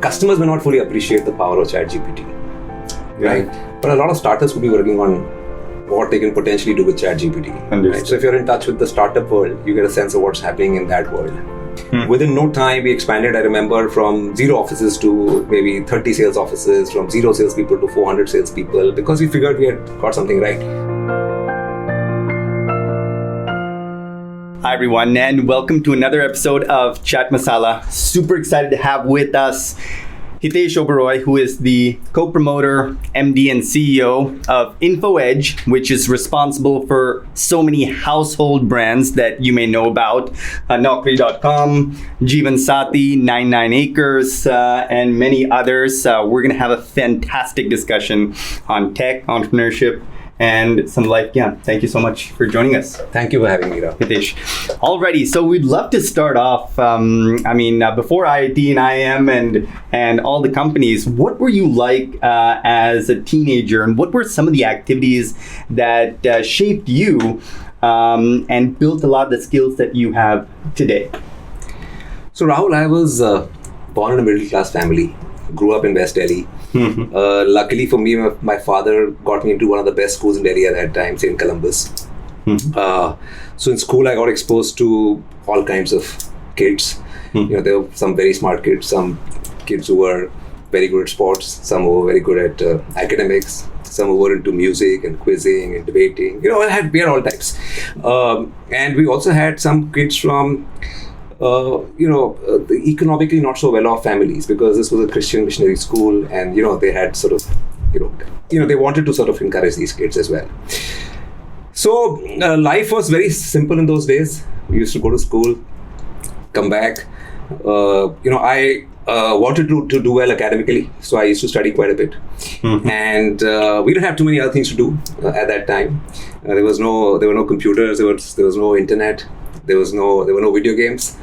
customers may not fully appreciate the power of Chat GPT, right? But a lot of startups would be working on what they can potentially do with Chat GPT. Right? So if you're in touch with the startup world, you get a sense of what's happening in that world. Within no time, we expanded, I remember, from 0 offices to maybe 30 sales offices, from 0 salespeople to 400 salespeople, because we figured we had got something right. Hi everyone, and welcome to another episode of Chat Masala. Super excited to have with us Hitesh Oberoi, who is the co-promoter, MD, and CEO of InfoEdge, which is responsible for so many household brands that you may know about. Naukri.com, Jeevan Sati, 99 Acres, and many others. We're going to have a fantastic discussion on tech, entrepreneurship, and some life. Yeah, thank you so much for joining us. Thank you for having me, Hitesh. Alrighty, so we'd love to start off. Before IIT and IIM and all the companies, what were you like as a teenager, and what were some of the activities that shaped you and built a lot of the skills that you have today? So Rahul, I was born in a middle class family, grew up in West Delhi. Luckily for me, my father got me into one of the best schools in Delhi at that time, St. Columbus. So in school, I got exposed to all kinds of kids. There were some very smart kids, some kids who were very good at sports, some who were very good at academics, some who were into music and quizzing and debating. We had all types. And we also had some kids from the economically not so well-off families, because this was a Christian missionary school, and they had sort of, they wanted to sort of encourage these kids as well. So life was very simple in those days. We used to go to school, come back. I wanted to do well academically, so I used to study quite a bit. And we didn't have too many other things to do at that time. There were no computers. There was no internet. There were no video games.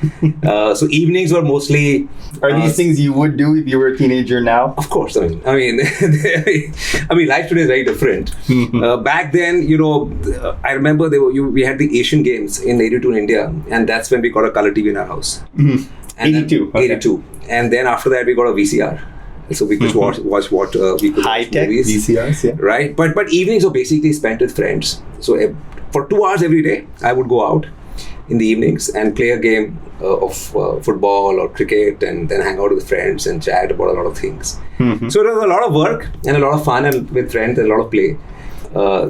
So evenings were mostly. Are these things you would do if you were a teenager now? Of course. I mean, life today is very different. Back then, I remember we had the Asian Games in '82 in India, and that's when we got a color TV in our house. 82. Okay. 82, and then after that we got a VCR. So we could watch what we could high-tech movies. VCRs, yeah. Right, but evenings were basically spent with friends. So for 2 hours every day, I would go out in the evenings and play a game of football or cricket, and then hang out with friends and chat about a lot of things. So it was a lot of work and a lot of fun, and with friends and a lot of play.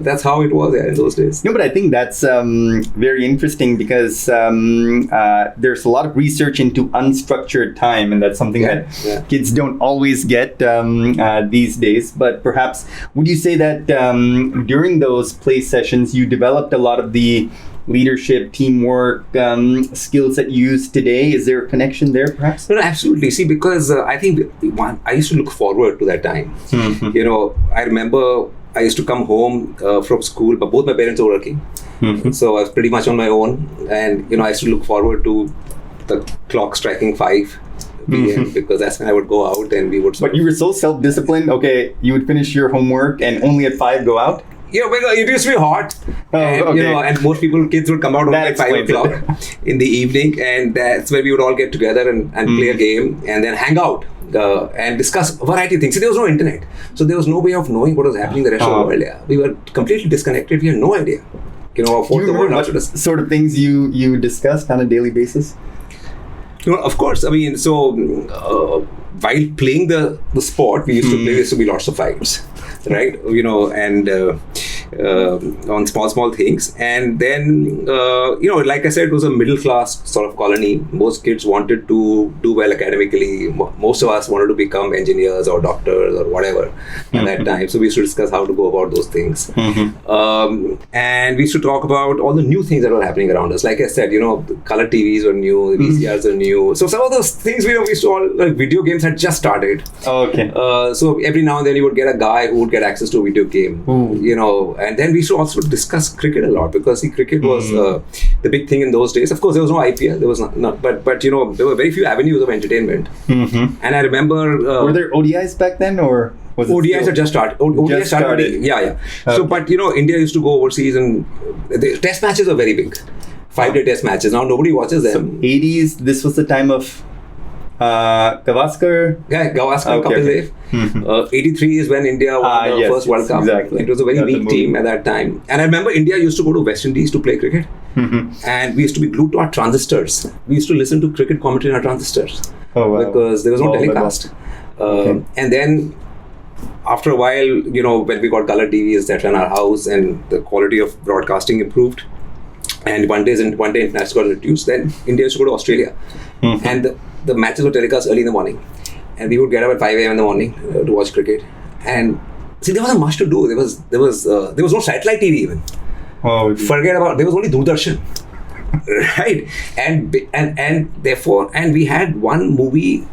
That's how it was in those days. No, but I think that's very interesting, because there's a lot of research into unstructured time, and that's something that kids don't always get these days. But perhaps, would you say that during those play sessions, you developed a lot of the leadership, teamwork skills that you use today? Is there a connection there, perhaps? No, absolutely. See, because I think I used to look forward to that time. I remember I used to come home from school, but both my parents were working. So I was pretty much on my own. And, I used to look forward to the clock striking 5 p.m. because that's when I would go out and we would... But you were so self-disciplined. Okay, you would finish your homework and only at 5 go out? Yeah, because it used to be hot, and most kids would come out at 5 o'clock in the evening, and that's where we would all get together and play a game, and then hang out and discuss a variety of things. See, there was no internet, so there was no way of knowing what was happening in the rest of the world. Yeah, we were completely disconnected. We had no idea, of what the world was. Sort of things you discussed on a daily basis? Of course. While playing the sport, we used to play. There used to be lots of fights, right? And on small things. And then, like I said, it was a middle class sort of colony. Most kids wanted to do well academically. Most of us wanted to become engineers or doctors or whatever at that time. So we used to discuss how to go about those things. And we used to talk about all the new things that were happening around us. Like I said, the color TVs were new, the VCRs are new. So some of those things, we used to all, like video games had just started. Okay. So every now and then you would get a guy who would get access to a video game, and then we used to also discuss cricket a lot, because cricket was the big thing in those days. Of course, there was no IPL, there was not, but there were very few avenues of entertainment. And I remember... were there ODIs back then, or was it ODIs had just started. ODIs started. Yeah. Okay. So, but India used to go overseas, and the test matches are very big. 5-day test matches. Now nobody watches them. So 80s, this was the time of Gavaskar. Yeah, Gavaskar, Okay, Kapil okay. Dev. 83 is when India won the Yes, first World yes, Cup. exactly. It was a very That's the weak movie. team at that time. And I remember India used to go to West Indies to play cricket. And we used to be glued to our transistors. We used to listen to cricket commentary on our transistors. Oh, wow. Because there was no Oh, telecast. Okay. And then after a while, when we got color TVs, etc. in our house, and the quality of broadcasting improved, and one day international got reduced, then India used to go to Australia. And the matches were telecast early in the morning. And we would get up at 5 a.m. in the morning to watch cricket. And see, there wasn't much to do. There was no satellite TV even. Oh, Forget about, there was only Doordarshan. Right? And therefore, we had one movie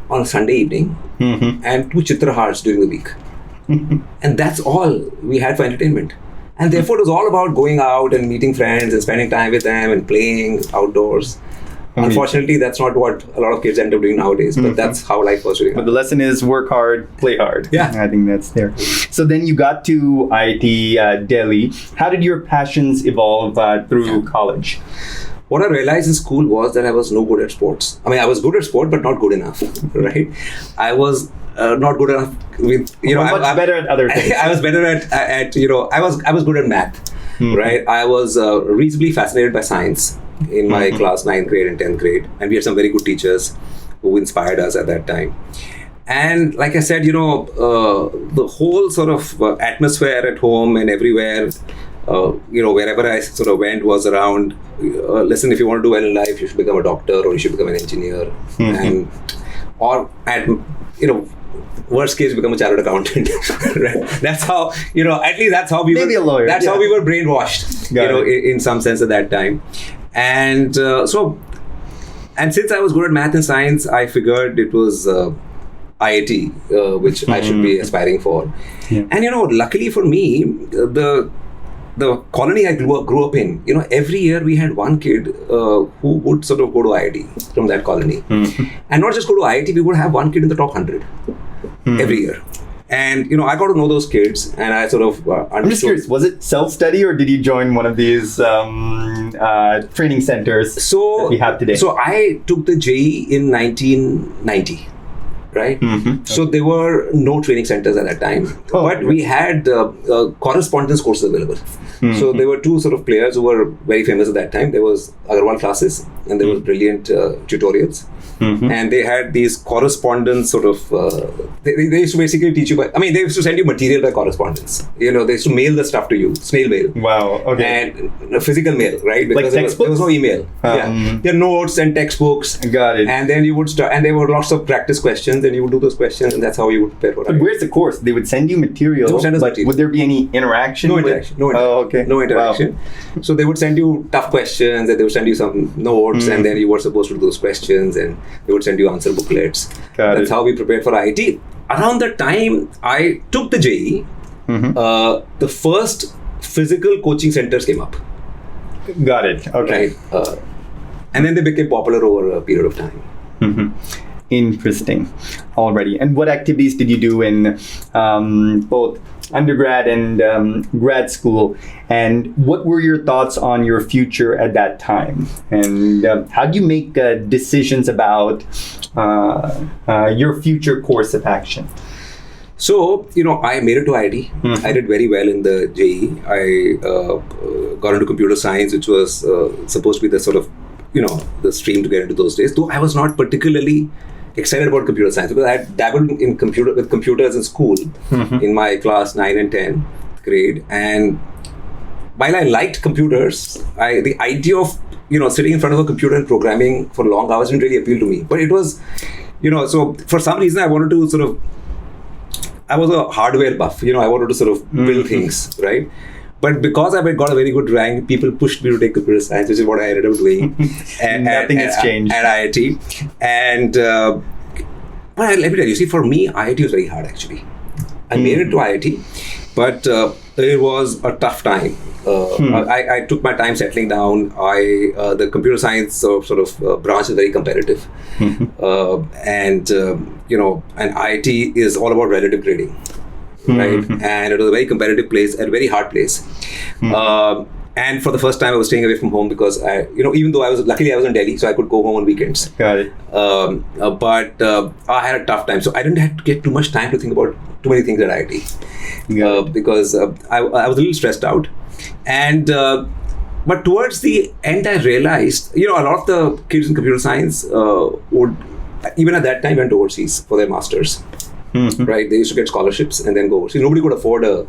on a Sunday evening and 2 Chitrahars during the week. And that's all we had for entertainment. And therefore, it was all about going out and meeting friends and spending time with them and playing outdoors. Unfortunately, that's not what a lot of kids end up doing nowadays, but that's how life was really. But the lesson is work hard, play hard. Yeah. I think that's there. So then you got to IIT Delhi. How did your passions evolve through college? What I realized in school was that I was no good at sports. I mean, I was good at sport, but not good enough, right? I was not good enough with, Much better at other things. I was better at I was good at math, right? I was reasonably fascinated by science in my class 9th grade and 10th grade. And we had some very good teachers who inspired us at that time. And like I said, the whole sort of atmosphere at home and everywhere, wherever I sort of went was around, listen, if you want to do well in life, you should become a doctor or you should become an engineer. And, or at, worst case, become a chartered accountant. Right? That's how, at least that's how we Maybe were. a lawyer. That's Yeah. how we were brainwashed, in some sense at that time. And and since I was good at math and science, I figured it was IIT, which I should be aspiring for. Yeah. And luckily for me, the colony I grew up in, every year we had one kid who would sort of go to IIT from that colony. And not just go to IIT, we would have one kid in the top 100 every year. And, I got to know those kids and I sort of understood. I'm just curious, was it self-study or did you join one of these training centers that we have today? So I took the JEE in 1990. Right? So there were no training centers at that time. But we had correspondence courses available. So there were 2 sort of players who were very famous at that time. There was Agarwal classes and there was brilliant tutorials. And they had these correspondence sort of, they used to basically teach you they used to send you material by correspondence. They used to mail the stuff to you, snail mail. Wow, okay. And physical mail, right? Because Like there was no email. There are notes and textbooks. Got it. And then you would start, and there were lots of practice questions, and you would do those questions, and that's how you would prepare for But it. where's the course? They would send you material, They would send us but material. would there be any interaction? No with- interaction. No Oh, interaction. okay. No interaction. So they would send you tough questions, and they would send you some notes, and then you were supposed to do those questions, and they would send you answer booklets. Got That's it. how we prepared for IIT. Around the time I took the JEE, the first physical coaching centers came up. Got it. Okay. Right? And then they became popular over a period of time. Interesting. Already. And what activities did you do in both undergrad and grad school? And what were your thoughts on your future at that time? And how do you make decisions about your future course of action? So, I made it to IIT. I did very well in the JEE. I got into computer science, which was supposed to be the sort of, the stream to get into those days. Though I was not particularly excited about computer science because I had dabbled in with computers in school in my class 9 and 10th grade. And while I liked computers, the idea of, sitting in front of a computer and programming for long hours didn't really appeal to me. But it was, so for some reason I wanted to sort of, I was a hardware buff, I wanted to sort of build things, right? But because I got a very good rank, people pushed me to take computer science, which is what I ended up doing. Nothing has changed. At IIT. And, but let me tell you, see, for me, IIT was very hard actually. I made it to IIT, but it was a tough time. I took my time settling down. The computer science sort of branch is very competitive. And IIT is all about relative grading. Right, and it was a very competitive place, a very hard place. And for the first time, I was staying away from home because even though luckily I was in Delhi, so I could go home on weekends. Got it. But I had a tough time, so I didn't have to get too much time to think about too many things at IIT because I was a little stressed out. And but towards the end, I realized, a lot of the kids in computer science would, even at that time, went overseas for their masters. Right? They used to get scholarships and then go overseas. Nobody could afford a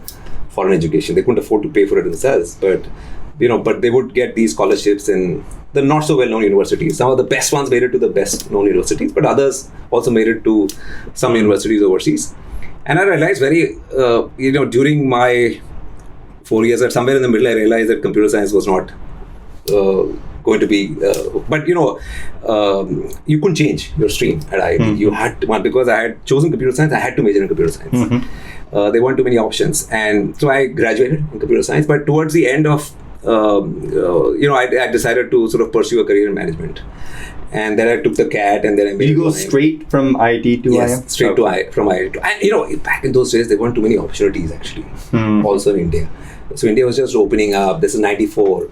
foreign education. They couldn't afford to pay for it themselves, but they would get these scholarships in the not so well-known universities. Some of the best ones made it to the best-known universities, but others also made it to some universities overseas. And I realized during my 4 years, that somewhere in the middle, I realized that computer science was not going to be, but you couldn't change your stream at IIT. You had to, because I had chosen computer science, I had to major in computer science. There weren't too many options, and so I graduated in computer science. But towards the end of, I decided to sort of pursue a career in management, and then I took the CAT, and then I made. Did you go straight from IIT to IIM? Straight from IIT to, and back in those days there weren't too many opportunities actually. Also in India, so India was just opening up. This is '94.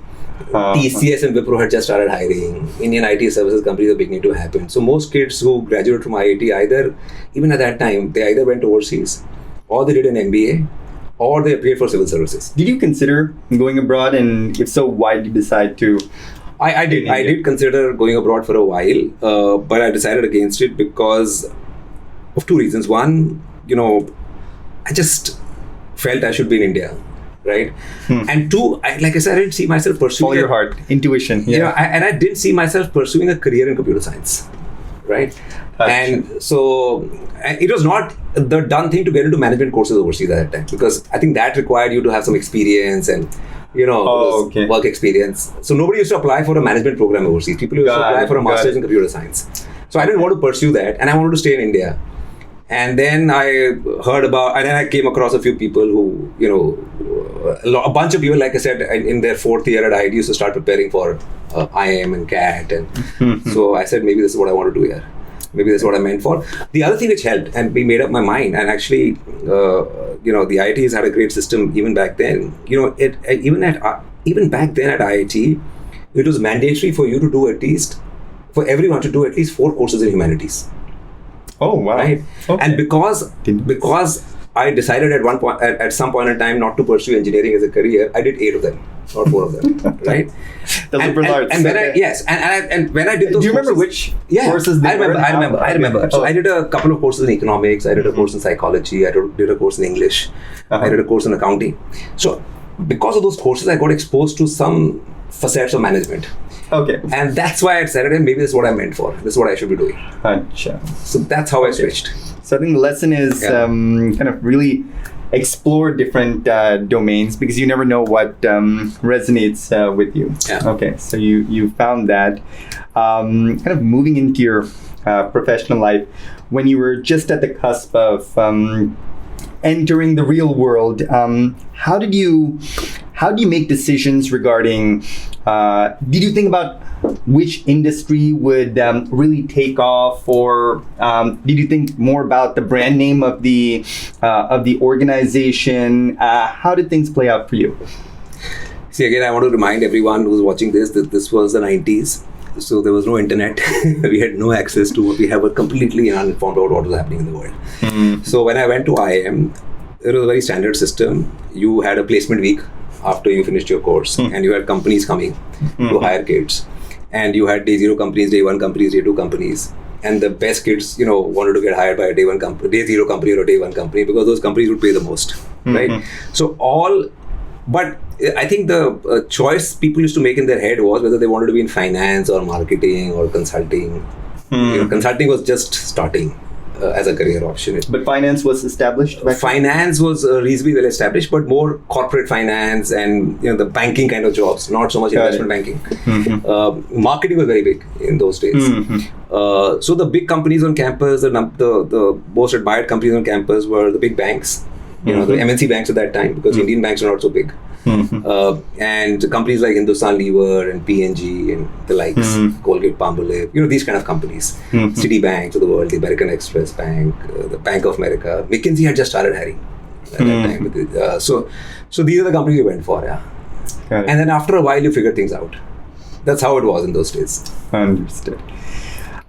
TCS and Wipro had just started hiring. Indian IT services companies are beginning to happen. So most kids who graduated from IIT, even at that time, they either went overseas, or they did an MBA, or they applied for civil services. Did you consider going abroad, and if so, why did you decide to? I did. I did consider going abroad for a while, but I decided against it because of two reasons. One, I just felt I should be in India. Right? And two, like I said, I didn't see myself pursuing... Follow your heart, intuition. I didn't see myself pursuing a career in computer science. Right? And so, it was not the done thing to get into management courses overseas at that time, because I think that required you to have some experience and, work experience. So nobody used to apply for a management program overseas. People used to apply for a master's in computer science. So I didn't want to pursue that, and I wanted to stay in India. And then I heard about, and then I came across a few people who, a bunch of people, like I said, in their fourth year at IIT used to start preparing for IIM and CAT. And so I said, maybe this is what I want to do here. Maybe this is what I meant for. The other thing which helped, and we made up my mind, and actually, the IITs had a great system even back then. Even back then at IIT, it was mandatory for you to do for everyone to do at least 4 courses in humanities. Oh wow! Right, and because I decided at some point in time not to pursue engineering as a career, I did 8 of them, not 4 of them. Right? The liberal arts. And when I did those, do you remember which courses? I remember. So I did a couple of courses in economics. I did a course in psychology. I did a course in English. I did a course in accounting. So because of those courses, I got exposed to some facets of management. Okay. And that's why I decided, maybe this is what I'm meant for. This is what I should be doing. Achha. So that's how I switched. So I think the lesson is kind of really explore different domains, because you never know what resonates with you. Yeah. Okay. So you found that. Kind of moving into your professional life, when you were just at the cusp of entering the real world, how do you make decisions regarding? Did you think about which industry would really take off, or did you think more about the brand name of the organization? How did things play out for you? See, again, I want to remind everyone who's watching this that this was the 90s. So there was no internet. We had no access to what we have, were completely uninformed about what was happening in the world. So when I went to IIM, it was a very standard system. You had a placement week after you finished your course, and you had companies coming to hire kids, and you had day 0 companies, day 1 companies, day 2 companies, and the best kids wanted to get hired by a day 0 company or a day 1 company, because those companies would pay the most, right? But I think the choice people used to make in their head was whether they wanted to be in finance or marketing or consulting. Consulting was just starting as a career option. But finance was established? Finance was reasonably well established, but more corporate finance and the banking kind of jobs, not so much investment banking. Marketing was very big in those days. So the big companies on campus, the most admired companies on campus were the big banks. The MNC banks at that time, because Indian banks are not so big. And companies like Hindustan Lever and P&G and the likes, Colgate Palmolive, these kind of companies. Citibank of the world, the American Express Bank, the Bank of America. McKinsey had just started hiring at that time. So these are the companies we went for, yeah. Got it. And then after a while, you figure things out. That's how it was in those days. Understood.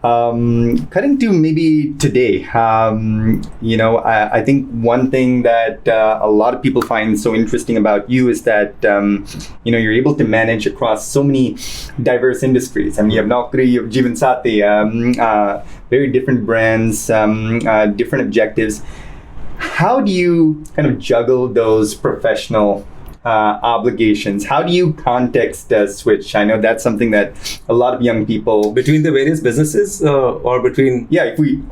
Cutting to maybe today, I think one thing that a lot of people find so interesting about you is that, you're able to manage across so many diverse industries. I mean, you have Naukri, you have Jeevan Sathi, very different brands, different objectives. How do you kind of juggle those professional obligations? How do you context switch? I know that's something that a lot of young people Between the various businesses or between... Yeah, if you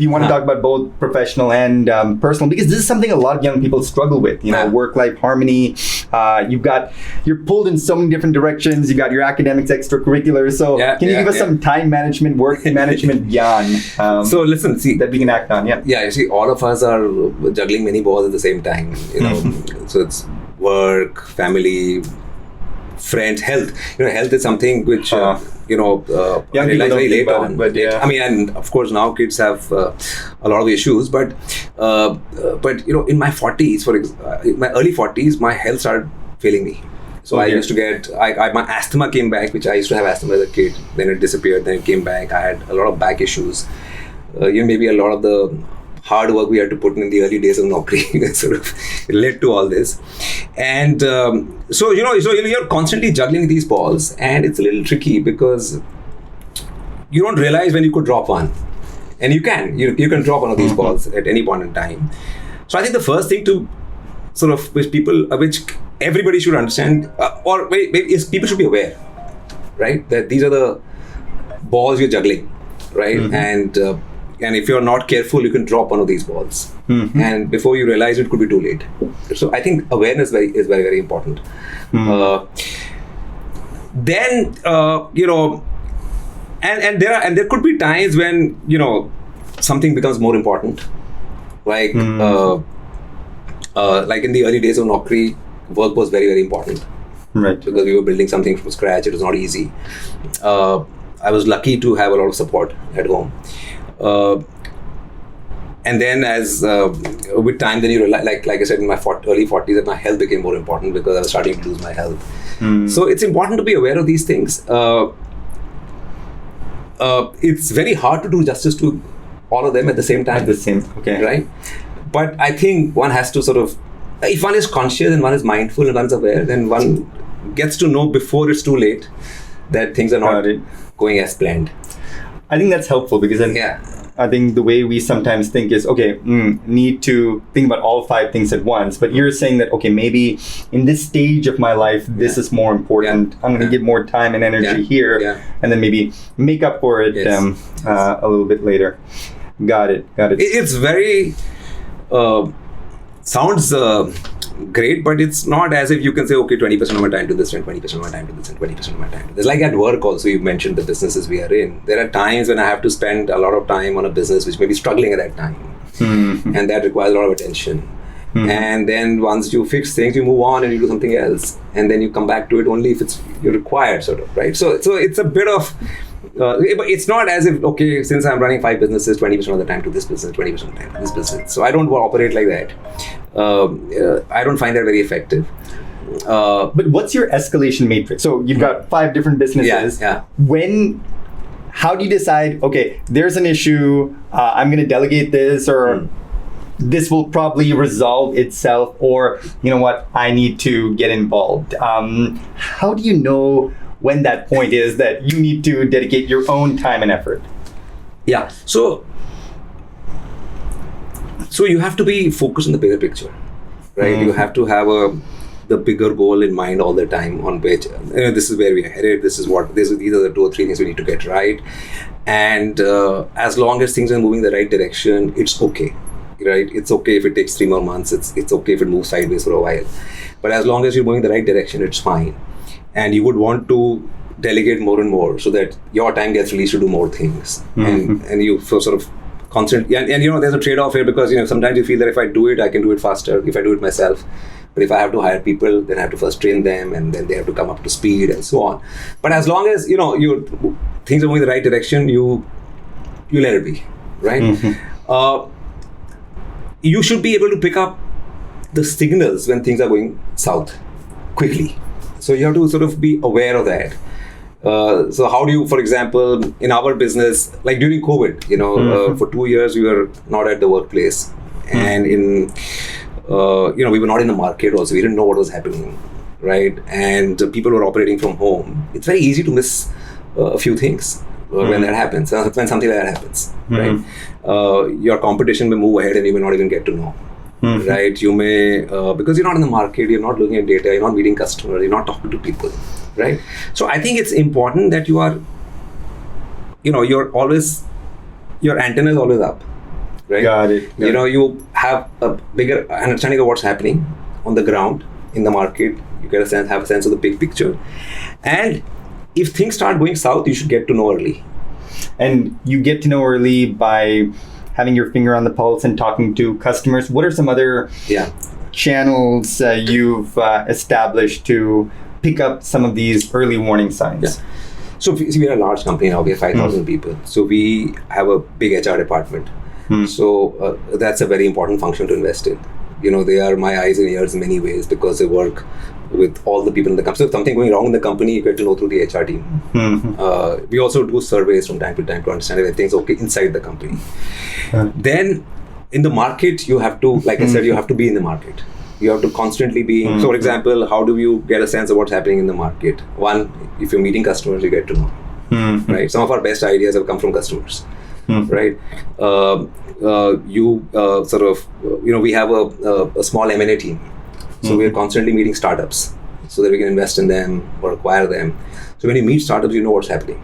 want to talk about both professional and personal, because this is something a lot of young people struggle with. Work-life harmony. You're pulled in so many different directions. You got your academics, extracurriculars. So can you give us some time management, work management yarn? So listen, see that we can act on. Yeah. Yeah, you see, all of us are juggling many balls at the same time. So it's work, family, friends, health. Health is something which I realize very late on. But yeah, I mean, and of course now kids have a lot of issues. But in my 40s, in my early 40s, my health started failing me. So I used to get my asthma came back, which I used to have asthma as a kid. Then it disappeared. Then it came back. I had a lot of back issues. Maybe a lot of the hard work we had to put in the early days of Naukri sort of led to all this. And so you're constantly juggling these balls, and it's a little tricky because you don't realize when you could drop one. And you can drop one of these balls at any point in time. So I think the first thing to sort of, which everybody should understand, is people should be aware, right? That these are the balls you're juggling, right? And if you're not careful, you can drop one of these balls. And before you realize it could be too late. So I think awareness is very, very important. Then, and there could be times when, something becomes more important. Like in the early days of Naukri, work was very, very important. Right. Because we were building something from scratch. It was not easy. I was lucky to have a lot of support at home. And then as with time, then you realize, like I said, in my early 40s, that my health became more important because I was starting to lose my health. So it's important to be aware of these things. It's very hard to do justice to all of them at the same time. Okay. Right? But I think one has to sort of, if one is conscious and one is mindful and one is aware, then one gets to know before it's too late that things are not going as planned. I think that's helpful because I think the way we sometimes think is, need to think about all 5 things at once. But you're saying that, maybe in this stage of my life, this is more important. I'm going to give more time and energy here, and then maybe make up for it a little bit later. Got it. It's very, sounds great, but it's not as if you can say, 20% of my time to this and 20% of my time to this and 20% of my time to this. Like at work also, you mentioned the businesses we are in. There are times when I have to spend a lot of time on a business which may be struggling at that time. And that requires a lot of attention. And then once you fix things, you move on and you do something else. And then you come back to it only if you're required, sort of, right? So it's a bit of... but it's not as if, since I'm running 5 businesses, 20% of the time to this business, 20% of the time to this business. So I don't operate like that. I don't find that very effective. But what's your escalation matrix? So you've got 5 different businesses. How do you decide, there's an issue, I'm going to delegate this, or this will probably resolve itself, or, I need to get involved. How do you know when that point is that you need to dedicate your own time and effort? Yeah. So you have to be focused on the bigger picture, right? You have to have the bigger goal in mind all the time, on which this is where we are headed. These are the 2 or 3 things we need to get right. And as long as things are moving in the right direction, it's okay, right? It's okay if it takes 3 more months. It's okay if it moves sideways for a while. But as long as you're moving in the right direction, it's fine. And you would want to delegate more and more so that your time gets released to do more things. And you feel sort of constant. And there's a trade-off here because, sometimes you feel that if I do it, I can do it faster if I do it myself. But if I have to hire people, then I have to first train them, and then they have to come up to speed and so on. But as long as, things are moving in the right direction, you let it be, right? You should be able to pick up the signals when things are going south quickly. So you have to sort of be aware of that. So how do you, for example, in our business, like during COVID, for 2 years we were not at the workplace, and we were not in the market also. We didn't know what was happening, right? And people were operating from home. It's very easy to miss a few things when that happens. When something like that happens, right? Your competition may move ahead and you may not even get to know. Right? You may, because you're not in the market, you're not looking at data, you're not meeting customers, you're not talking to people, right? So I think it's important that you are, you're always, your antenna is always up, right? Got it. You have a bigger understanding of what's happening on the ground, in the market. You get have a sense of the big picture. And if things start going south, you should get to know early. And you get to know early by having your finger on the pulse and talking to customers. What are some other channels you've established to pick up some of these early warning signs? Yeah. So we are a large company now. We have 5,000 people. So we have a big HR department. So that's a very important function to invest in. They are my eyes and ears in many ways because they work with all the people in the company. So if something going wrong in the company, you get to know through the HR team. We also do surveys from time to time to understand if everything's okay inside the company. Then in the market, you have to, like I said, you have to be in the market. You have to constantly be. So for example, how do you get a sense of what's happening in the market? One, if you're meeting customers, you get to know. Right? Some of our best ideas have come from customers. Right? We have a small M&A team. So we are constantly meeting startups so that we can invest in them or acquire them. So when you meet startups, you know what's happening,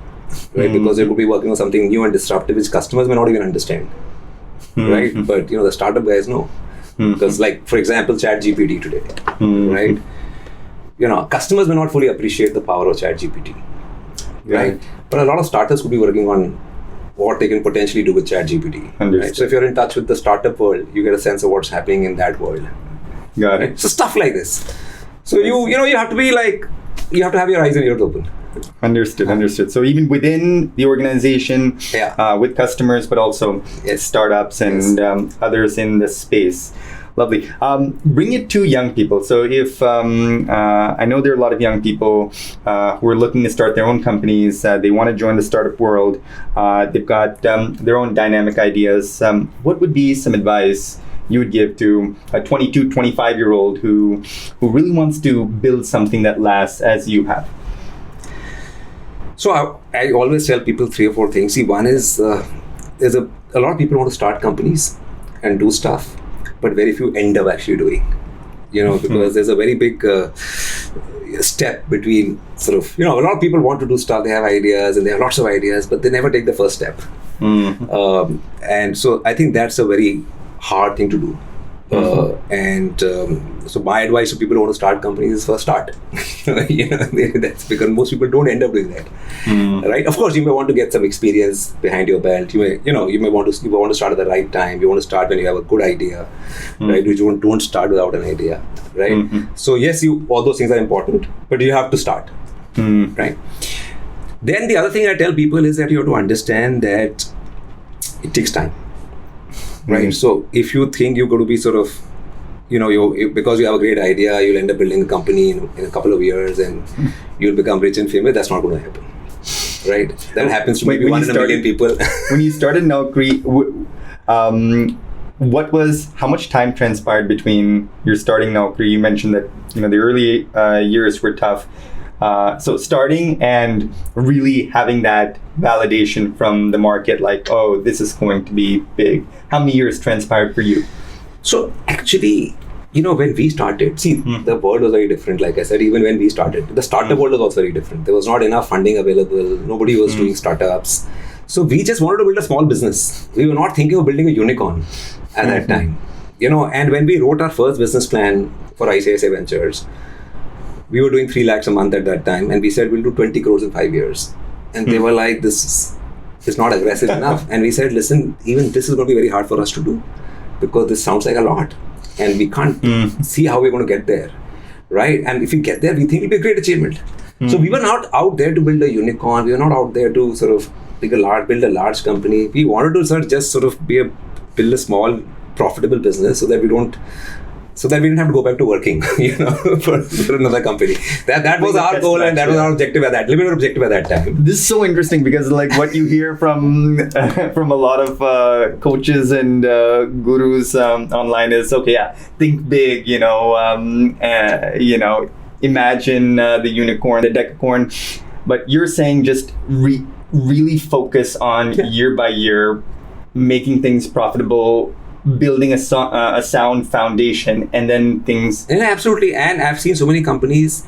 right? Because they could be working on something new and disruptive, which customers may not even understand, right? But the startup guys know. Because like, for example, Chat GPT today, right? Customers may not fully appreciate the power of Chat GPT, right? But a lot of startups could be working on what they can potentially do with Chat GPT. Right? So if you're in touch with the startup world, you get a sense of what's happening in that world. Got it. So stuff like this. So you have to be like, you have to have your eyes and ears open. Understood. So even within the organization, with customers, but also startups and others in the space. Lovely. Bring it to young people. So if I know there are a lot of young people who are looking to start their own companies, they want to join the startup world. They've got their own dynamic ideas. What would be some advice you would give to a 22, 25-year-old who really wants to build something that lasts as you have? So I always tell people 3 or 4 things. See, one is there's a lot of people want to start companies and do stuff, but very few end up actually doing, because there's a very big step between a lot of people want to do stuff, they have ideas and they have lots of ideas, but they never take the first step. And so I think that's a very hard thing to do. So my advice to people who want to start companies is first start. That's because most people don't end up doing that, right? Of course, you may want to get some experience behind your belt. You may want to start at the right time. You want to start when you have a good idea, right? You don't start without an idea, right? So yes, all those things are important, but you have to start, right? Then the other thing I tell people is that you have to understand that it takes time. Right. So if you think you're going to be because you have a great idea, you'll end up building a company in a couple of years and you'll become rich and famous, that's not going to happen. Right. That happens to maybe 1 in a million people. When you started Naukri, how much time transpired between your starting Naukri? You mentioned that, the early years were tough. So starting and really having that validation from the market, like, oh, this is going to be big. How many years transpired for you? So actually, when we started, the world was very different. Like I said, even when we started, the startup world was also very different. There was not enough funding available. Nobody was doing startups. So we just wanted to build a small business. We were not thinking of building a unicorn at that time. And when we wrote our first business plan for ICICI Ventures, we were doing 3 lakhs a month at that time, and we said we'll do 20 crores in 5 years. And they were like, this is not aggressive enough. And we said, listen, even this is going to be very hard for us to do because this sounds like a lot. And we can't see how we're going to get there, right? And if we get there, we think it'll be a great achievement. So we were not out there to build a unicorn. We were not out there to build a large company. We wanted to just build a small, profitable business so that we don't so that we didn't have to go back to working, for another company. That was our goal, and that was our objective at that limited objective at that time. This is so interesting because like what you hear from from a lot of coaches and gurus online is think big, imagine the unicorn, the decacorn, but you're saying just really focus on year by year, making things profitable, building a sound foundation, and then things. And absolutely, and I've seen so many companies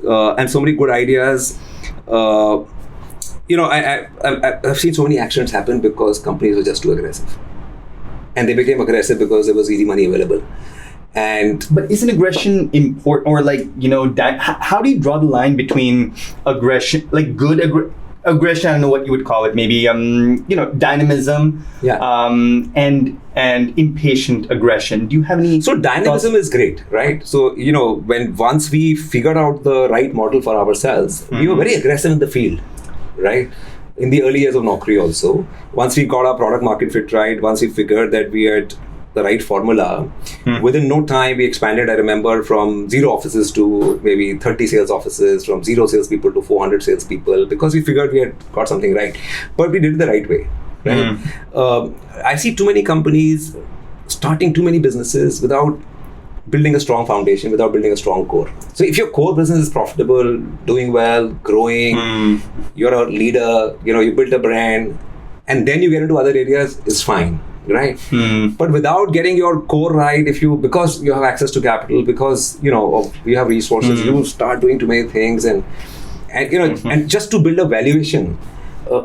and so many good ideas. I've seen so many accidents happen because companies were just too aggressive, and they became aggressive because there was easy money available. But isn't aggression important, or how do you draw the line between aggression, like good aggression? I don't know what you would call it. Maybe dynamism, and impatient aggression. Do you have any? So dynamism is great, right? So once we figured out the right model for ourselves, we were very aggressive in the field, right? In the early years of Naukri also, once we got our product market fit right, once we figured that we had the right formula, within no time we expanded. I remember from 0 offices to maybe 30 sales offices, from 0 salespeople to 400 salespeople, because we figured we had got something right, but we did it the right way, right? I see too many companies starting too many businesses without building a strong foundation, without building a strong core. So if your core business is profitable, doing well, growing, you're a leader, you built a brand, and then you get into other areas, it's fine. Right, but without getting your core right, because you have access to capital, because you have resources, you start doing too many things, and just to build a valuation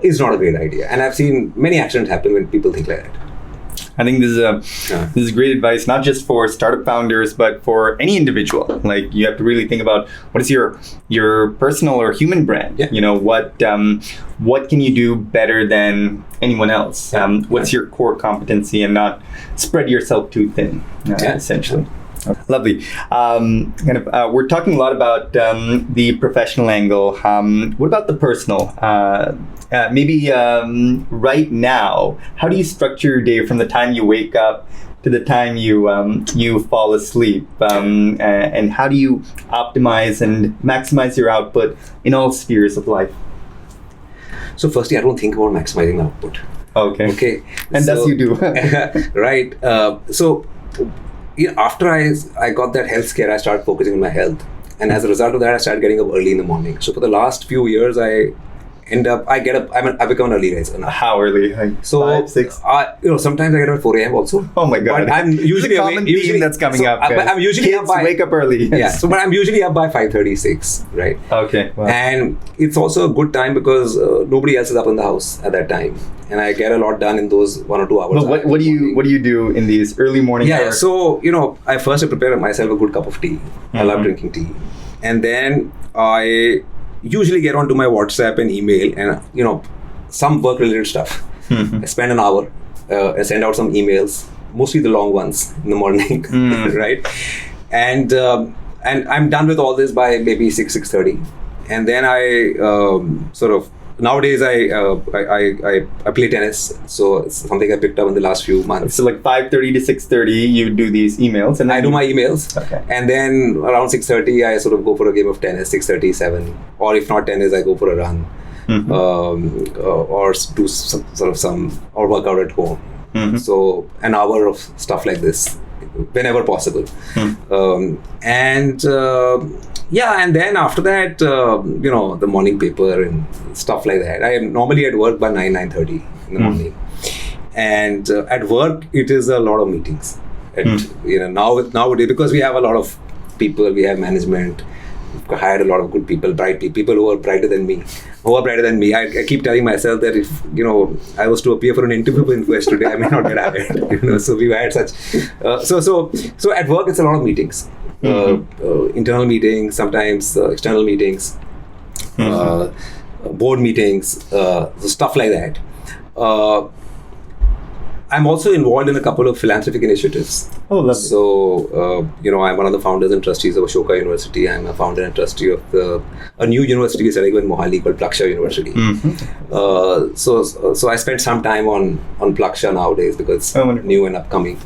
is not a great idea. And I've seen many accidents happen when people think like that. I think this is great advice, not just for startup founders, but for any individual. Like you have to really think about what is your personal or human brand. Yeah. What can you do better than anyone else? What's your core competency, and not spread yourself too thin, essentially. Lovely. We're talking a lot about the professional angle. What about the personal? Maybe right now, how do you structure your day from the time you wake up to the time you fall asleep? And how do you optimize and maximize your output in all spheres of life? So firstly, I don't think about maximizing my output. Okay. And thus you do. Right. After I got that health scare, I started focusing on my health. And as a result of that, I started getting up early in the morning. So for the last few years, I become an early riser now. How early? Like 5, 6? Sometimes I get up at 4 a.m. also. Oh my God. But I'm usually a common theme that's coming up. But I'm usually Kids wake up early. Yes. But I'm usually up by 5:36, right? Okay. Wow. And it's also a good time because nobody else is up in the house at that time, and I get a lot done in those 1 or 2 hours. But what do you do in these early morning hours? So I first prepare myself a good cup of tea. I love drinking tea, and then I usually get onto my WhatsApp and email and some work related stuff. I spend an hour, I send out some emails, mostly the long ones in the morning, right? And I'm done with all this by maybe 6:30, and then I nowadays I play tennis, so it's something I picked up in the last few months. So like 5:30 to 6:30, you do these emails, and then I do my emails. Okay. And then around 6:30, I sort of go for a game of tennis. 6:30, 7, or if not tennis, I go for a run, or do some work out at home. So an hour of stuff like this, whenever possible, and then after that, the morning paper and stuff like that. I am normally at work by 9:30 in the morning, and at work it is a lot of meetings. Nowadays, because we have a lot of people, we have management. We've hired a lot of good people, bright people who are brighter than me. I keep telling myself that if I was to appear for an interview in Quest today, I may not get hired. So we've had such. So at work, it's a lot of meetings. Internal meetings, sometimes external meetings, board meetings, stuff like that. I'm also involved in a couple of philanthropic initiatives. Oh, lovely. So, I'm one of the founders and trustees of Ashoka University. I'm a founder and trustee of a new university we're setting up in Mohali called Plaksha University. So I spent some time on Plaksha nowadays because it's new and upcoming.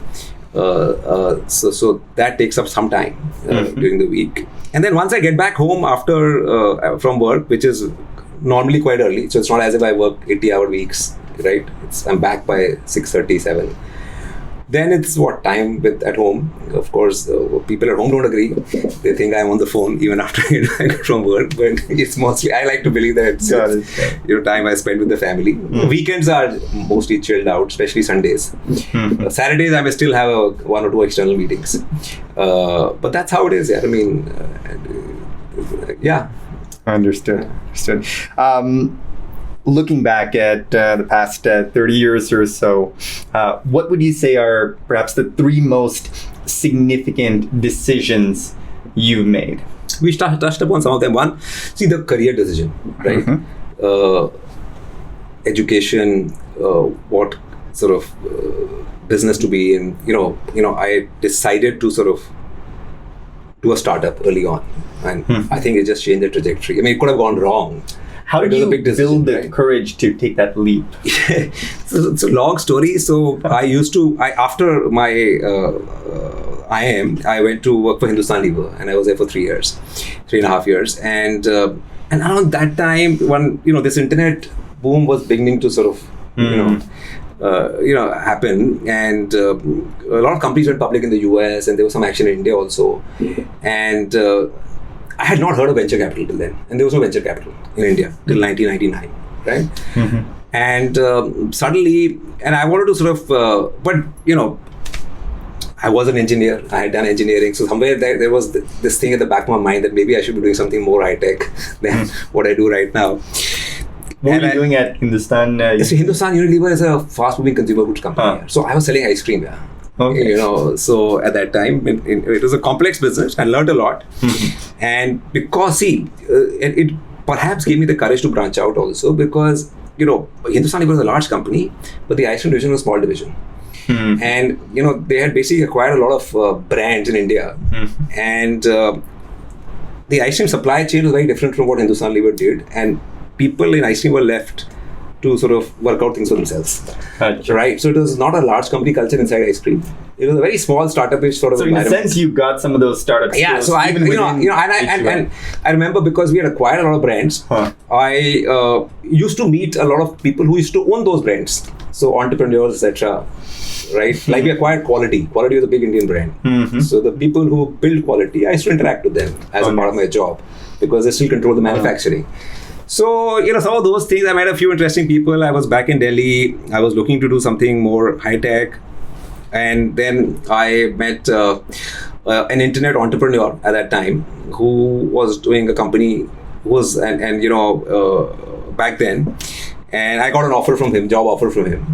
So that takes up some time during the week. And then once I get back home after from work, which is normally quite early, so it's not as if I work 80-hour weeks, right? I'm back by 6:30, 7. Then it's what time with at home. Of course, people at home don't agree. They think I'm on the phone even after I get back from work. But it's mostly, I like to believe that it's time I spend with the family. Weekends are mostly chilled out, especially Sundays. Saturdays I may still have one or two external meetings. But that's how it is. Yeah, I mean, yeah. Understood. Looking back at the past 30 years or so, what would you say are perhaps the 3 most significant decisions you've made? We touched upon some of them. One, see the career decision, right? Education, what sort of business to be in. I decided to sort of do a startup early on, and I think it just changed the trajectory. I mean, it could have gone wrong. How did you build the courage to take that leap? So it's a long story. So after my IIM, I went to work for Hindustan Lever, and I was there for 3.5 years. And around that time, when this internet boom was beginning to sort of happen, and a lot of companies went public in the US, and there was some action in India also, and I had not heard of venture capital till then, and there was no venture capital in India till 1999, right? And suddenly, and I wanted to sort of, but I was an engineer. I had done engineering, so somewhere there was this thing at the back of my mind that maybe I should be doing something more high tech than what I do right now. What were you doing at Hindustan? So Hindustan Unilever is a fast-moving consumer goods company. So I was selling ice cream. Yeah. Okay. So at that time, it was a complex business. I learned a lot. And because, it perhaps gave me the courage to branch out also, because, Hindustan Unilever was a large company, but the ice cream division was a small division. And, they had basically acquired a lot of brands in India. And the ice cream supply chain was very different from what Hindustan Unilever did. And people in ice cream were left to sort of work out things for themselves. Right? So it was not a large company culture inside ice cream. It was a very small startup-ish sort of environment. So in a sense, you got some of those startups. Yeah, so I remember because we had acquired a lot of brands, I used to meet a lot of people who used to own those brands. So entrepreneurs, etc. Right? Like we acquired Quality. Quality was a big Indian brand. So the people who build Quality, I used to interact with them as a part of my job, because they still control the manufacturing. So, some of those things, I met a few interesting people. I was back in Delhi. I was looking to do something more high-tech. And then I met an internet entrepreneur at that time who was doing a company, back then. And I got an offer from him, job offer from him.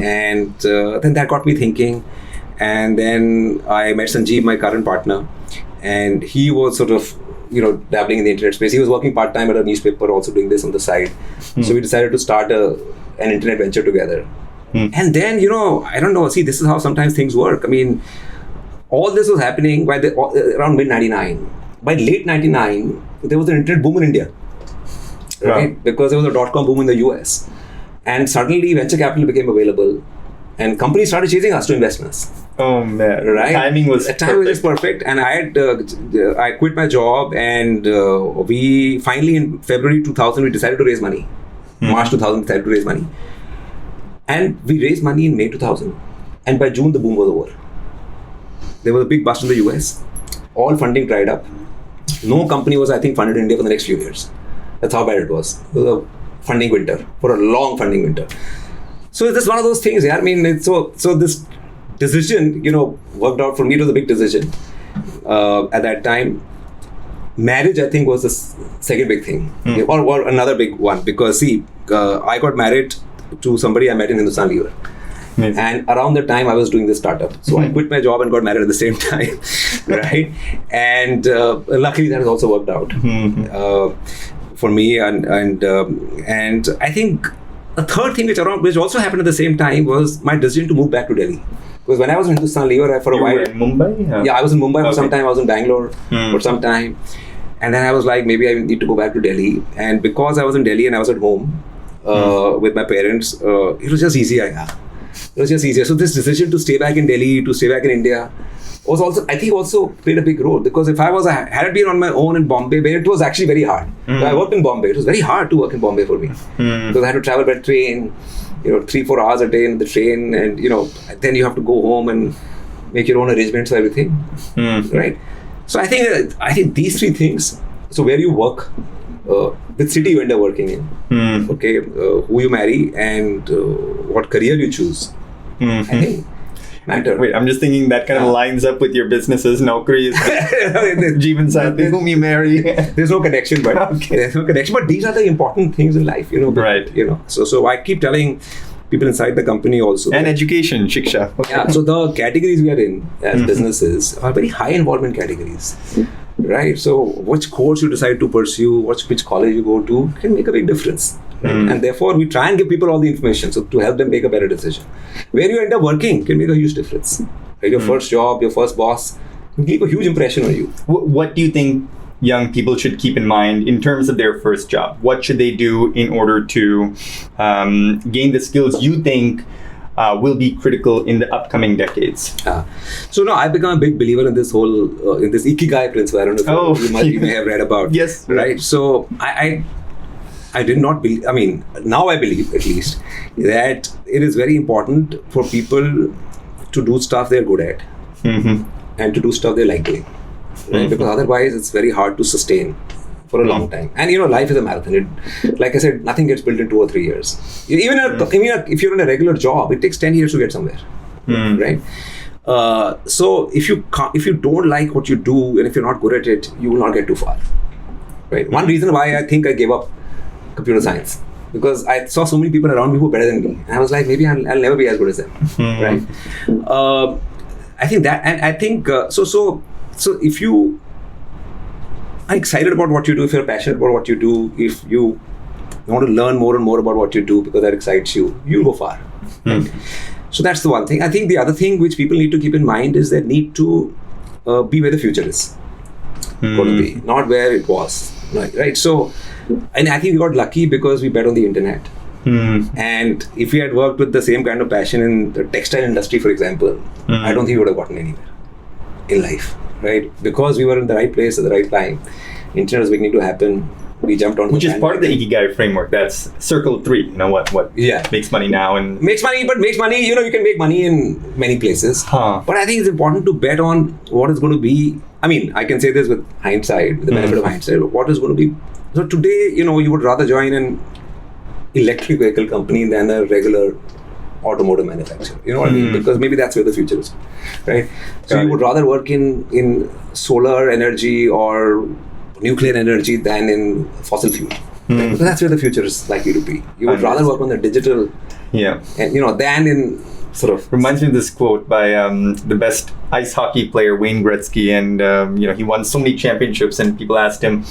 And then that got me thinking. And then I met Sanjeev, my current partner. And he was sort of dabbling in the internet space. He was working part-time at a newspaper, also doing this on the side. So we decided to start an internet venture together. And then, I don't know, this is how sometimes things work. I mean, all this was happening by around mid-99. By late 99, there was an internet boom in India. Right? Because there was a dot-com boom in the US. And suddenly venture capital became available. And companies started chasing us to invest in us. Oh man! Right? Timing was perfect, and I quit my job, and we finally in February 2000 we decided to raise money. March 2000 we decided to raise money, and we raised money in May 2000, and by June the boom was over. There was a big bust in the US. All funding dried up. No company was, I think, funded in India for the next few years. That's how bad it was. It was a funding winter, for a long funding winter. So it's just one of those things. Yeah, I mean, so this decision, worked out for me. It was a big decision at that time. Marriage, I think, was the second big thing, or another big one, because I got married to somebody I met in Hindustan Lever. And around the time I was doing this startup. So I quit my job and got married at the same time, right? And luckily that has also worked out for me. And I think a third thing which also happened at the same time was my decision to move back to Delhi. Because when I was in Hindustan Lever for a while... You were in Mumbai? Yeah, I was in Mumbai for some time. I was in Bangalore for some time. And then I was like, maybe I need to go back to Delhi. And because I was in Delhi and I was at home with my parents, it was just easier. It was just easier. So this decision to stay back in Delhi, to stay back in India, was also, I think, also played a big role, because if had it been on my own in Bombay, where it was actually very hard. I worked in Bombay. It was very hard to work in Bombay for me, because I had to travel by train, 3-4 hours a day in the train, and then you have to go home and make your own arrangements for everything, right? So I think these three things. So where you work, which city you end up working in, okay, who you marry, and what career you choose, I think matter. Wait, I'm just thinking that kind of lines up with your businesses, Naukri, Jeevan Saathi, whom you marry. There's no connection, but there's no connection. But these are the important things in life, Right. So I keep telling people inside the company also. And education, shiksha. Okay. Yeah. So the categories we are in as businesses are very high involvement categories. Right, so which course you decide to pursue, which college you go to, can make a big difference. Right? And therefore, we try and give people all the information so to help them make a better decision. Where you end up working can make a huge difference. Right? Your first job, your first boss, can leave a huge impression on you. What do you think young people should keep in mind in terms of their first job? What should they do in order to gain the skills you think will be critical in the upcoming decades? So no, I've become a big believer in this whole in this ikigai principle. I don't know if you may have read about. Yes. Right. So I did not believe. I mean, now I believe at least that it is very important for people to do stuff they're good at, and to do stuff they like doing. Right? Because otherwise, it's very hard to sustain for a long time. And life is a marathon. Like I said, nothing gets built in 2 or 3 years. Even if you're in a regular job, it takes 10 years to get somewhere, right? So if you don't like what you do, and if you're not good at it, you will not get too far, right? One reason why I think I gave up computer science, because I saw so many people around me who were better than me, and I was like, maybe I'll never be as good as them, right? I think that, and I think so if you are excited about what you do, if you're passionate about what you do, if you want to learn more and more about what you do because that excites you, you'll go far. Right? So that's the one thing. I think the other thing which people need to keep in mind is they need to be where the future is going to be, not where it was. Right? So, and I think we got lucky because we bet on the internet. And if we had worked with the same kind of passion in the textile industry, for example, I don't think we would have gotten anywhere in life. Right, because we were in the right place at the right time. Internet was beginning to happen. We jumped on, which is part of the ikigai framework. That's circle 3. What makes money now and makes money. You can make money in many places. But I think it's important to bet on what is going to be. I mean, I can say this with hindsight, with the benefit of hindsight. What is going to be? So today, you would rather join an electric vehicle company than a regular automotive manufacturer, what I mean? Because maybe that's where the future is, right? So you would rather work in solar energy or nuclear energy than in fossil fuel. Right? So that's where the future is likely to be. You would rather work on the digital, and than in sort of. Reminds me of this quote by the best ice hockey player, Wayne Gretzky, and he won so many championships, and people asked him,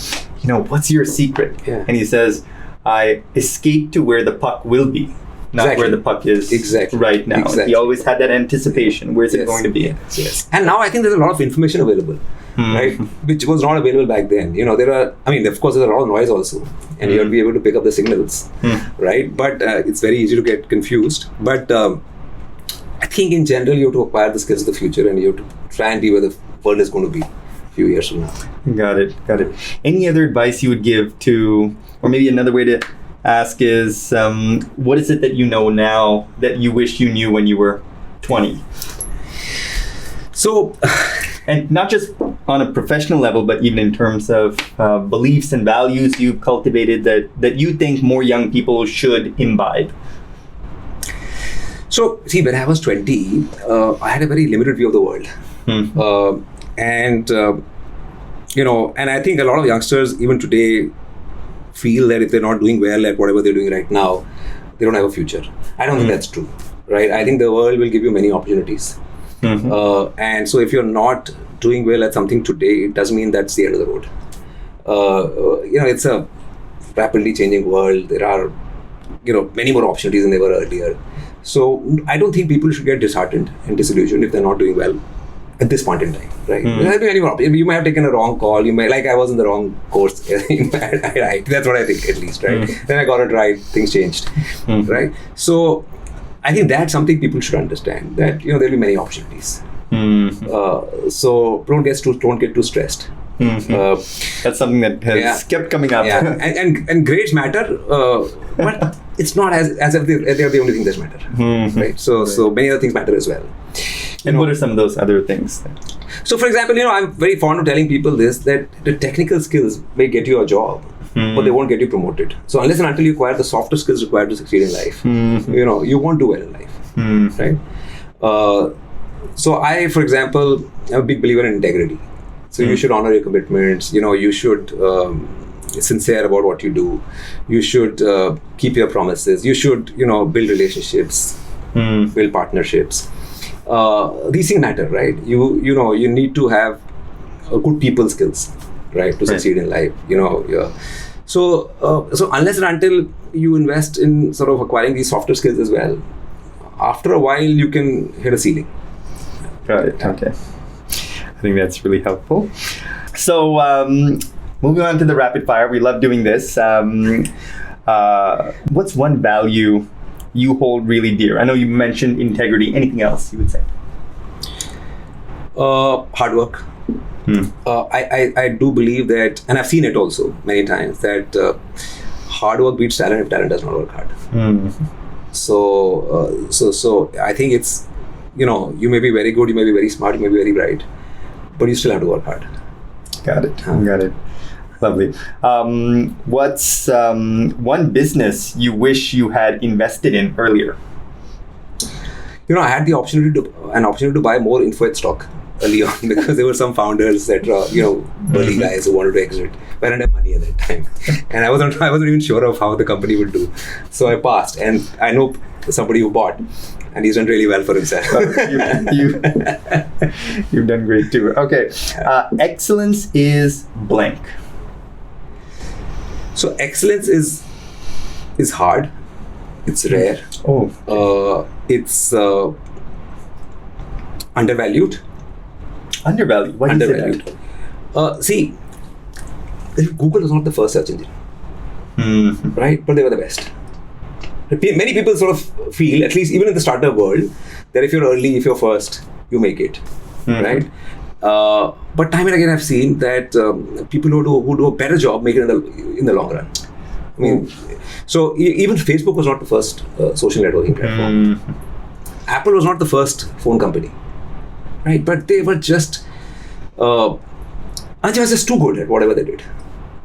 what's your secret? Yeah. And he says, I escape to where the puck will be. Not where the puck is right now. He always had that anticipation. Where's it going to be? Yes. And now I think there's a lot of information available, right? Which was not available back then. There are, of course, there's a lot of noise also. And you have to be able to pick up the signals, right? But it's very easy to get confused. But I think in general, you have to acquire the skills of the future, and you have to try and be where the world is going to be a few years from now. Got it. Any other advice you would give to, or maybe another way to ask is, what is it that you know now that you wish you knew when you were 20? So, and not just on a professional level, but even in terms of beliefs and values you've cultivated that you think more young people should imbibe. So, see, when I was 20, I had a very limited view of the world. And I think a lot of youngsters, even today, feel that if they're not doing well at whatever they're doing right now, they don't have a future. I don't think that's true, right? I think the world will give you many opportunities. And so if you're not doing well at something today, it doesn't mean that's the end of the road. It's a rapidly changing world. There are, many more opportunities than there were earlier. So I don't think people should get disheartened and disillusioned if they're not doing well at this point in time, right? You might have taken a wrong call. You might, like I was in the wrong course. Right? That's what I think, at least, right? Then I got it right. Things changed, right? So I think that's something people should understand, that there'll be many opportunities. So don't get too stressed. That's something that has kept coming up. Yeah. and grades matter, but it's not as if they're the only thing that matter, right? So many other things matter as well. And what are some of those other things? So, for example, I'm very fond of telling people this, that the technical skills may get you a job, but they won't get you promoted. So unless and until you acquire the softer skills required to succeed in life, you won't do well in life, right? So I, for example, am a big believer in integrity. So you should honor your commitments. You should be sincere about what you do. You should keep your promises. You should, build relationships, build partnerships. These things matter, right? You need to have good people skills, right, to succeed in life. So unless and until you invest in sort of acquiring these softer skills as well, after a while you can hit a ceiling. Got it. Okay. I think that's really helpful. So moving on to the rapid fire, we love doing this. What's one value you hold really dear? I know you mentioned integrity. Anything else you would say? Hard work. I do believe that, and I've seen it also many times, that hard work beats talent if talent does not work hard. So I think it's, you may be very good, you may be very smart, you may be very bright, but you still have to work hard. Got it. Lovely. What's one business you wish you had invested in earlier? I had the opportunity to buy more InfoEdge stock early on because there were some founders, etc. Early guys who wanted to exit, but I didn't have money at that time, and I wasn't even sure of how the company would do. So I passed, and I know somebody who bought, and he's done really well for himself. You've done great too. Okay, excellence is blank. So excellence is hard. It's rare. It's undervalued. Undervalued? What is it? See, Google was not the first search engine, right? But they were the best. Many people sort of feel, at least even in the startup world, that if you're early, if you're first, you make it, right? But time and again, I've seen that people who do a better job make it in the long run. I mean, so even Facebook was not the first social networking platform. Apple was not the first phone company, right? But they were just, and they were just too good at whatever they did.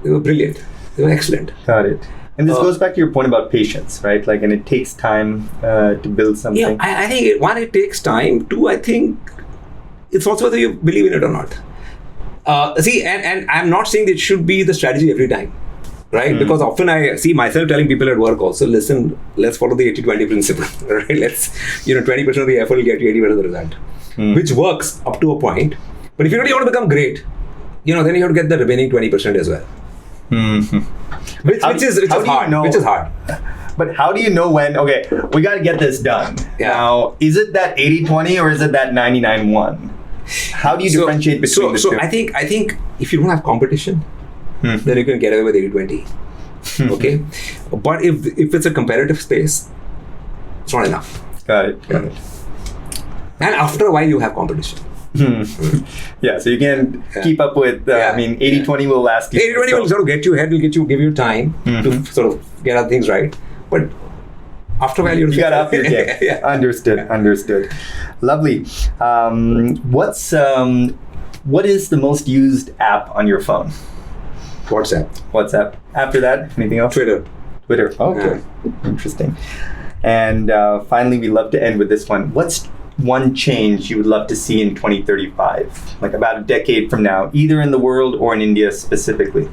They were brilliant. They were excellent. Got it. And this goes back to your point about patience, right? And it takes time to build something. Yeah, I think one, it takes time. Two, I think it's also whether you believe in it or not. And I'm not saying that it should be the strategy every time, right? Because often I see myself telling people at work also, listen, let's follow the 80-20 principle, right? 20% of the effort will get you 80% of the result, which works up to a point. But if you really want to become great, then you have to get the remaining 20% as well. Which is hard. But how do you know when, okay, we got to get this done. Yeah. Now, is it that 80-20 or is it that 99-1? How do you differentiate between the two? So I think if you don't have competition, then you can get away with 80-20. Okay? But if it's a competitive space, it's not enough. Got it. And after a while, you have competition. Yeah, so you can keep up with, 80-20 will last you. 80-20 will sort of get you ahead, give you time to sort of get other things right. But after a while, you got to up your game. Yeah. Understood. Lovely. What is the most used app on your phone? WhatsApp. After that, anything else? Twitter. Okay. Interesting. And finally, we love to end with this one. What's one change you would love to see in 2035, like about a decade from now, either in the world or in India specifically?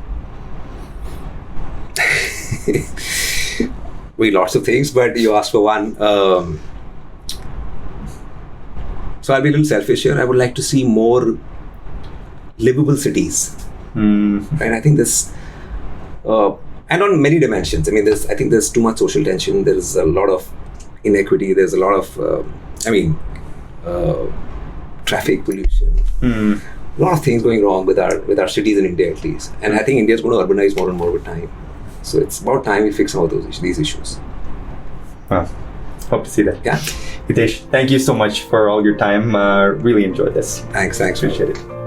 Lots of things, but you asked for one. So I'll be a little selfish here. I would like to see more livable cities. And I think this, and on many dimensions. I think there's too much social tension. There's a lot of inequity. There's a lot of, traffic pollution. A lot of things going wrong with our cities in India, at least. And I think India is going to urbanize more and more with time. So it's about time we fix some of these issues. Wow. Hope to see that. Yeah. Hitesh, thank you so much for all your time. Really enjoyed this. Thanks. Appreciate it.